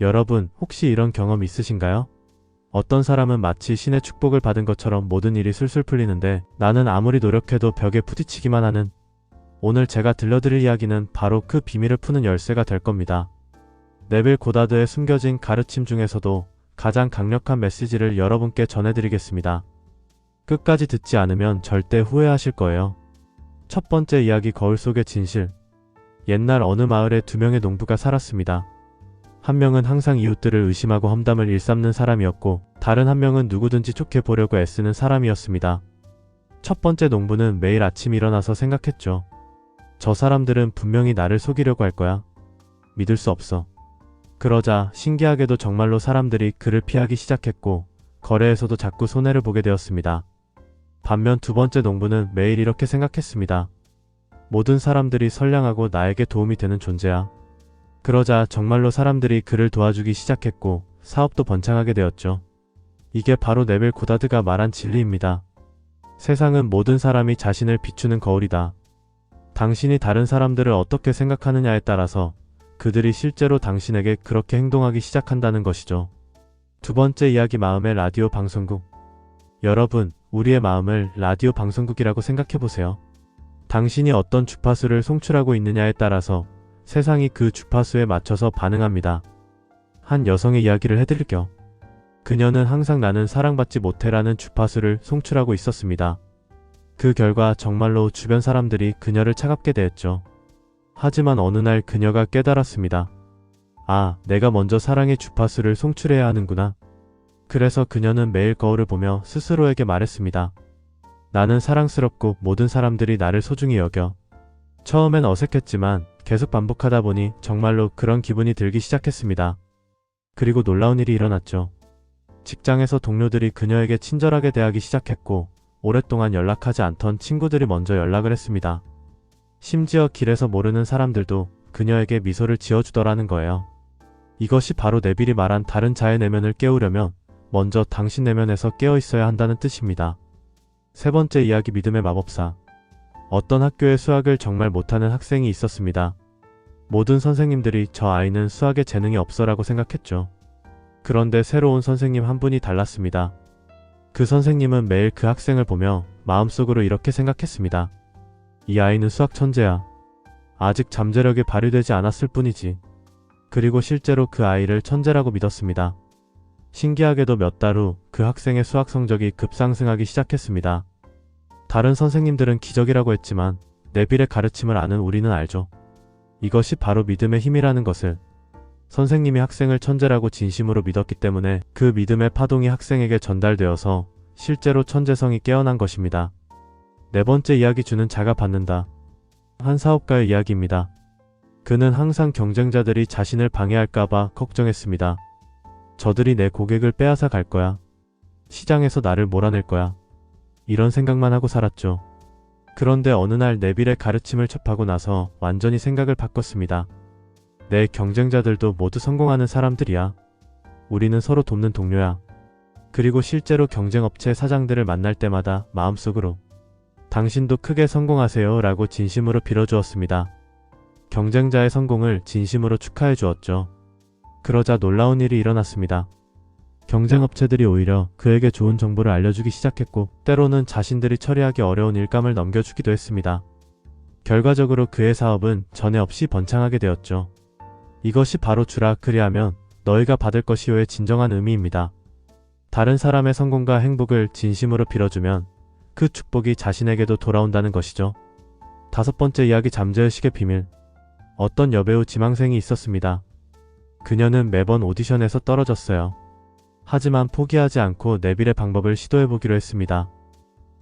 여러분, 혹시 이런 경험 있으신가요? 어떤 사람은 마치 신의 축복을 받은 것처럼 모든 일이 술술 풀리는데 나는 아무리 노력해도 벽에 부딪히기만 하는. 오늘 제가 들려드릴 이야기는 바로 그 비밀을 푸는 열쇠가 될 겁니다. 네빌 고다드의 숨겨진 가르침 중에서도 가장 강력한 메시지를 여러분께 전해드리겠습니다. 끝까지 듣지 않으면 절대 후회하실 거예요. 첫 번째 이야기, 거울 속의 진실. 옛날 어느 마을에 두 명의 농부가 살았습니다. 한 명은 항상 이웃들을 의심하고 험담을 일삼는 사람이었고, 다른 한 명은 누구든지 좋게 보려고 애쓰는 사람이었습니다. 첫 번째 농부는 매일 아침 일어나서 생각했죠. 저 사람들은 분명히 나를 속이려고 할 거야. 믿을 수 없어. 그러자 신기하게도 정말로 사람들이 그를 피하기 시작했고, 거래에서도 자꾸 손해를 보게 되었습니다. 반면 두 번째 농부는 매일 이렇게 생각했습니다. 모든 사람들이 선량하고 나에게 도움이 되는 존재야. 그러자 정말로 사람들이 그를 도와주기 시작했고, 사업도 번창하게 되었죠. 이게 바로 네빌 고다드가 말한 진리입니다. 세상은 모든 사람이 자신을 비추는 거울이다. 당신이 다른 사람들을 어떻게 생각하느냐에 따라서 그들이 실제로 당신에게 그렇게 행동하기 시작한다는 것이죠. 두 번째 이야기, 마음의 라디오 방송국. 여러분, 우리의 마음을 라디오 방송국이라고 생각해보세요. 당신이 어떤 주파수를 송출하고 있느냐에 따라서 세상이 그 주파수에 맞춰서 반응합니다. 한 여성의 이야기를 해드릴게요. 그녀는 항상 나는 사랑받지 못해라는 주파수를 송출하고 있었습니다. 그 결과 정말로 주변 사람들이 그녀를 차갑게 대했죠. 하지만 어느 날 그녀가 깨달았습니다. 아, 내가 먼저 사랑의 주파수를 송출해야 하는구나. 그래서 그녀는 매일 거울을 보며 스스로에게 말했습니다. 나는 사랑스럽고 모든 사람들이 나를 소중히 여겨. 처음엔 어색했지만 계속 반복하다 보니 정말로 그런 기분이 들기 시작했습니다. 그리고 놀라운 일이 일어났죠. 직장에서 동료들이 그녀에게 친절하게 대하기 시작했고, 오랫동안 연락하지 않던 친구들이 먼저 연락을 했습니다. 심지어 길에서 모르는 사람들도 그녀에게 미소를 지어주더라는 거예요. 이것이 바로 네빌이 말한 다른 자의 내면을 깨우려면 먼저 당신 내면에서 깨어있어야 한다는 뜻입니다. 세 번째 이야기, 믿음의 마법사. 어떤 학교에 수학을 정말 못하는 학생이 있었습니다. 모든 선생님들이 저 아이는 수학에 재능이 없어라고 생각했죠. 그런데 새로 온 선생님 한 분이 달랐습니다. 그 선생님은 매일 그 학생을 보며 마음속으로 이렇게 생각했습니다. 이 아이는 수학 천재야. 아직 잠재력이 발휘되지 않았을 뿐이지. 그리고 실제로 그 아이를 천재라고 믿었습니다. 신기하게도 몇 달 후 그 학생의 수학 성적이 급상승하기 시작했습니다. 다른 선생님들은 기적이라고 했지만 네빌의 가르침을 아는 우리는 알죠. 이것이 바로 믿음의 힘이라는 것을. 선생님이 학생을 천재라고 진심으로 믿었기 때문에 그 믿음의 파동이 학생에게 전달되어서 실제로 천재성이 깨어난 것입니다. 네 번째 이야기, 주는 자가 받는다. 한 사업가의 이야기입니다. 그는 항상 경쟁자들이 자신을 방해할까봐 걱정했습니다. 저들이 내 고객을 빼앗아 갈 거야. 시장에서 나를 몰아낼 거야. 이런 생각만 하고 살았죠. 그런데 어느 날 네빌의 가르침을 접하고 나서 완전히 생각을 바꿨습니다. 내 경쟁자들도 모두 성공하는 사람들이야. 우리는 서로 돕는 동료야. 그리고 실제로 경쟁업체 사장들을 만날 때마다 마음속으로 당신도 크게 성공하세요 라고 진심으로 빌어주었습니다. 경쟁자의 성공을 진심으로 축하해 주었죠. 그러자 놀라운 일이 일어났습니다. 경쟁업체들이 오히려 그에게 좋은 정보를 알려주기 시작했고, 때로는 자신들이 처리하기 어려운 일감을 넘겨주기도 했습니다. 결과적으로 그의 사업은 전에 없이 번창하게 되었죠. 이것이 바로 주라 그리하면 너희가 받을 것이요의 진정한 의미입니다. 다른 사람의 성공과 행복을 진심으로 빌어주면 그 축복이 자신에게도 돌아온다는 것이죠. 다섯 번째 이야기, 잠재의식의 비밀. 어떤 여배우 지망생이 있었습니다. 그녀는 매번 오디션에서 떨어졌어요. 하지만 포기하지 않고 네빌의 방법을 시도해보기로 했습니다.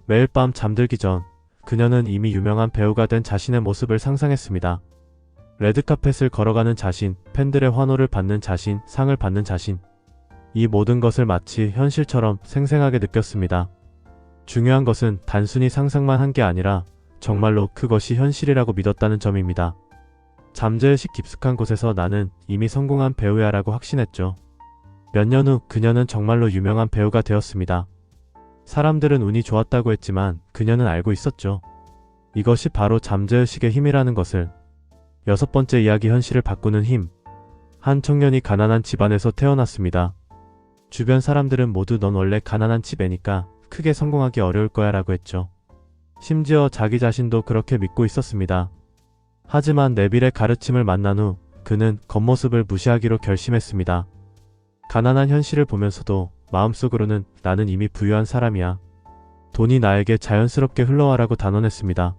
매일 밤 잠들기 전 그녀는 이미 유명한 배우가 된 자신의 모습을 상상했습니다. 레드카펫을 걸어가는 자신, 팬들의 환호를 받는 자신, 상을 받는 자신. 이 모든 것을 마치 현실처럼 생생하게 느꼈습니다. 중요한 것은 단순히 상상만 한 게 아니라 정말로 그것이 현실이라고 믿었다는 점입니다. 잠재의식 깊숙한 곳에서 나는 이미 성공한 배우야 라고 확신했죠. 몇 년 후 그녀는 정말로 유명한 배우가 되었습니다. 사람들은 운이 좋았다고 했지만 그녀는 알고 있었죠. 이것이 바로 잠재의식의 힘이라는 것을. 여섯 번째 이야기, 현실을 바꾸는 힘. 한 청년이 가난한 집안에서 태어났습니다. 주변 사람들은 모두 넌 원래 가난한 집 애니까 크게 성공하기 어려울 거야 라고 했죠. 심지어 자기 자신도 그렇게 믿고 있었습니다. 하지만 네빌의 가르침을 만난 후 그는 겉모습을 무시하기로 결심했습니다. 가난한 현실을 보면서도 마음속으로는 나는 이미 부유한 사람이야. 돈이 나에게 자연스럽게 흘러와라고 단언했습니다.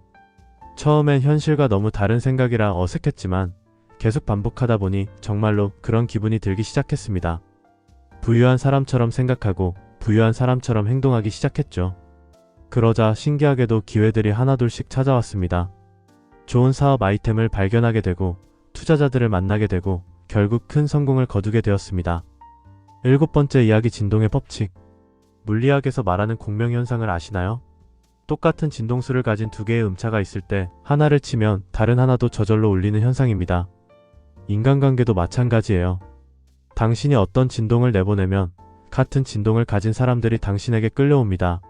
처음엔 현실과 너무 다른 생각이라 어색했지만 계속 반복하다 보니 정말로 그런 기분이 들기 시작했습니다. 부유한 사람처럼 생각하고 부유한 사람처럼 행동하기 시작했죠. 그러자 신기하게도 기회들이 하나둘씩 찾아왔습니다. 좋은 사업 아이템을 발견하게 되고 투자자들을 만나게 되고 결국 큰 성공을 거두게 되었습니다. 7번째 이야기 진동의 법칙. 물리학에서 말하는 공명현상을 아시나요? 똑같은 진동수를 가진 두 개의 음차가 있을 때 하나를 치면 다른 하나도 저절로 울리는 현상입니다. 인간관계도 마찬가지예요. 당신이 어떤 진동을 내보내면 같은 진동을 가진 사람들이 당신에게 끌려옵니다.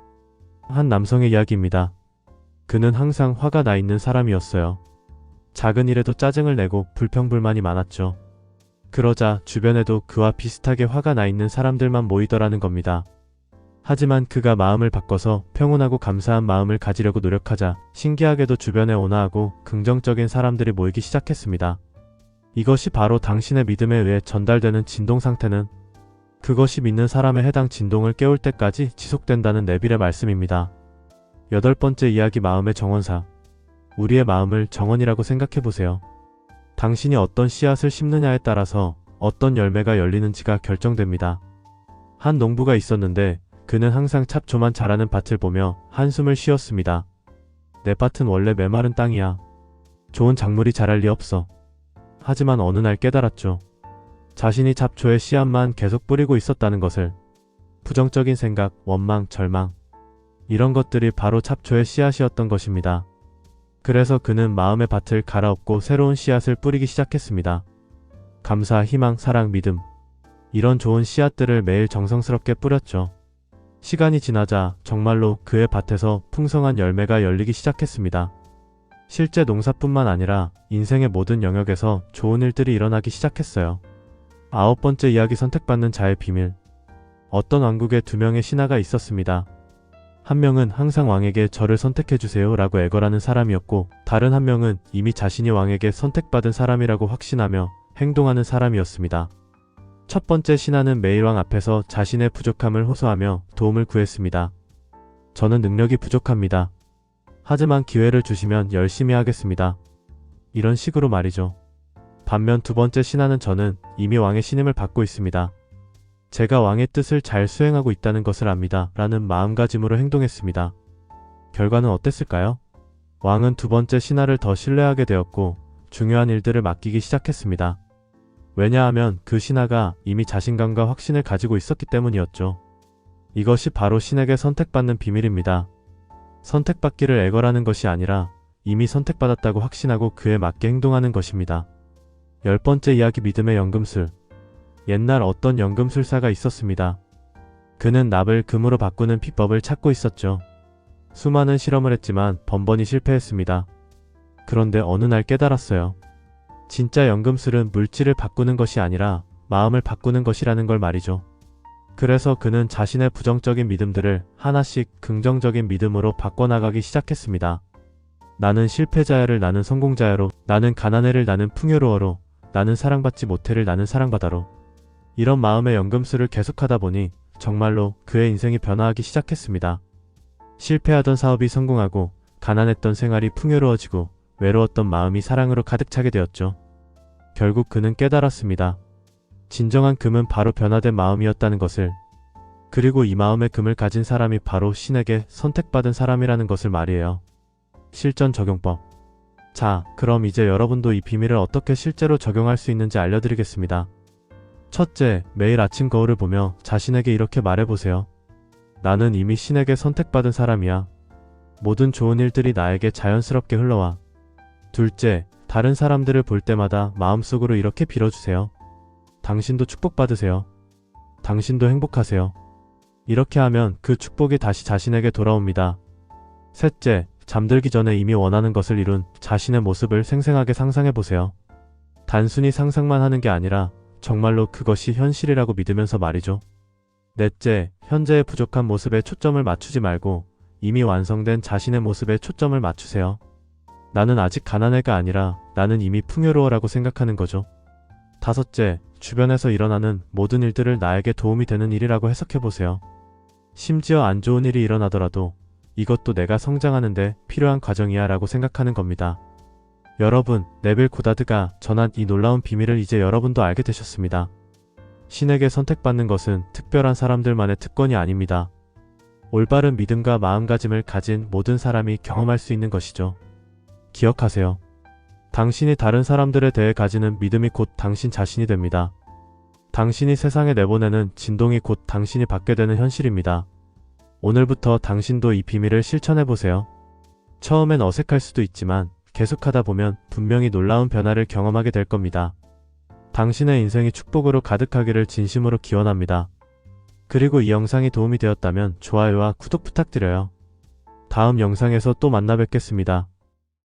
한 남성의 이야기입니다. 그는 항상 화가 나 있는 사람이었어요. 작은 일에도 짜증을 내고 불평불만이 많았죠. 그러자 주변에도 그와 비슷하게 화가 나 있는 사람들만 모이더라는 겁니다. 하지만 그가 마음을 바꿔서 평온하고 감사한 마음을 가지려고 노력하자 신기하게도 주변에 온화하고 긍정적인 사람들이 모이기 시작했습니다. 이것이 바로 당신의 믿음에 의해 전달되는 진동 상태는 그것이 믿는 사람의 해당 진동을 깨울 때까지 지속된다는 네빌의 말씀입니다. 8번째 이야기 마음의 정원사. 우리의 마음을 정원이라고 생각해보세요. 당신이 어떤 씨앗을 심느냐에 따라서 어떤 열매가 열리는지가 결정됩니다. 한 농부가 있었는데 그는 항상 잡초만 자라는 밭을 보며 한숨을 쉬었습니다. 내 밭은 원래 메마른 땅이야. 좋은 작물이 자랄 리 없어. 하지만 어느 날 깨달았죠. 자신이 잡초의 씨앗만 계속 뿌리고 있었다는 것을. 부정적인 생각, 원망, 절망. 이런 것들이 바로 잡초의 씨앗이었던 것입니다. 그래서 그는 마음의 밭을 갈아엎고 새로운 씨앗을 뿌리기 시작했습니다. 감사, 희망, 사랑, 믿음. 이런 좋은 씨앗들을 매일 정성스럽게 뿌렸죠. 시간이 지나자 정말로 그의 밭에서 풍성한 열매가 열리기 시작했습니다. 실제 농사뿐만 아니라 인생의 모든 영역에서 좋은 일들이 일어나기 시작했어요. 9번째 이야기 선택받는 자의 비밀. 어떤 왕국에 2명의 신하가 있었습니다. 한 명은 항상 왕에게 저를 선택해주세요 라고 애걸하는 사람이었고 다른 한 명은 이미 자신이 왕에게 선택받은 사람이라고 확신하며 행동하는 사람이었습니다. 첫 번째 신하는 매일 왕 앞에서 자신의 부족함을 호소하며 도움을 구했습니다. 저는 능력이 부족합니다. 하지만 기회를 주시면 열심히 하겠습니다. 이런 식으로 말이죠. 반면 두 번째 신하는 저는 이미 왕의 신임을 받고 있습니다. 제가 왕의 뜻을 잘 수행하고 있다는 것을 압니다. 라는 마음가짐으로 행동했습니다. 결과는 어땠을까요? 왕은 두 번째 신하를 더 신뢰하게 되었고 중요한 일들을 맡기기 시작했습니다. 왜냐하면 그 신하가 이미 자신감과 확신을 가지고 있었기 때문이었죠. 이것이 바로 신에게 선택받는 비밀입니다. 선택받기를 애걸하는 것이 아니라 이미 선택받았다고 확신하고 그에 맞게 행동하는 것입니다. 10번째 이야기 믿음의 연금술. 옛날 어떤 연금술사가 있었습니다. 그는 납을 금으로 바꾸는 비법을 찾고 있었죠. 수많은 실험을 했지만 번번이 실패했습니다. 그런데 어느 날 깨달았어요. 진짜 연금술은 물질을 바꾸는 것이 아니라 마음을 바꾸는 것이라는 걸 말이죠. 그래서 그는 자신의 부정적인 믿음들을 하나씩 긍정적인 믿음으로 바꿔나가기 시작했습니다. 나는 실패자야를 나는 성공자야로, 나는 가난해를 나는 풍요로워로, 나는 사랑받지 못해를 나는 사랑받아로. 이런 마음의 연금술을 계속하다 보니 정말로 그의 인생이 변화하기 시작했습니다. 실패하던 사업이 성공하고 가난했던 생활이 풍요로워지고 외로웠던 마음이 사랑으로 가득 차게 되었죠. 결국 그는 깨달았습니다. 진정한 금은 바로 변화된 마음이었다는 것을. 그리고 이 마음의 금을 가진 사람이 바로 신에게 선택받은 사람이라는 것을 말이에요. 실전 적용법. 자, 그럼 이제 여러분도 이 비밀을 어떻게 실제로 적용할 수 있는지 알려드리겠습니다. 첫째, 매일 아침 거울을 보며 자신에게 이렇게 말해보세요. 나는 이미 신에게 선택받은 사람이야. 모든 좋은 일들이 나에게 자연스럽게 흘러와. 둘째, 다른 사람들을 볼 때마다 마음속으로 이렇게 빌어주세요. 당신도 축복받으세요. 당신도 행복하세요. 이렇게 하면 그 축복이 다시 자신에게 돌아옵니다. 셋째, 잠들기 전에 이미 원하는 것을 이룬 자신의 모습을 생생하게 상상해보세요. 단순히 상상만 하는 게 아니라 정말로 그것이 현실이라고 믿으면서 말이죠. 넷째, 현재의 부족한 모습에 초점을 맞추지 말고 이미 완성된 자신의 모습에 초점을 맞추세요. 나는 아직 가난해가 아니라 나는 이미 풍요로워라고 생각하는 거죠. 다섯째, 주변에서 일어나는 모든 일들을 나에게 도움이 되는 일이라고 해석해보세요. 심지어 안 좋은 일이 일어나더라도 이것도 내가 성장하는데 필요한 과정이야 라고 생각하는 겁니다. 여러분, 네빌 고다드가 전한 이 놀라운 비밀을 이제 여러분도 알게 되셨습니다. 신에게 선택받는 것은 특별한 사람들만의 특권이 아닙니다. 올바른 믿음과 마음가짐을 가진 모든 사람이 경험할 수 있는 것이죠. 기억하세요. 당신이 다른 사람들에 대해 가지는 믿음이 곧 당신 자신이 됩니다. 당신이 세상에 내보내는 진동이 곧 당신이 받게 되는 현실입니다. 오늘부터 당신도 이 비밀을 실천해보세요. 처음엔 어색할 수도 있지만 계속하다 보면 분명히 놀라운 변화를 경험하게 될 겁니다. 당신의 인생이 축복으로 가득하기를 진심으로 기원합니다. 그리고 이 영상이 도움이 되었다면 좋아요와 구독 부탁드려요. 다음 영상에서 또 만나 뵙겠습니다.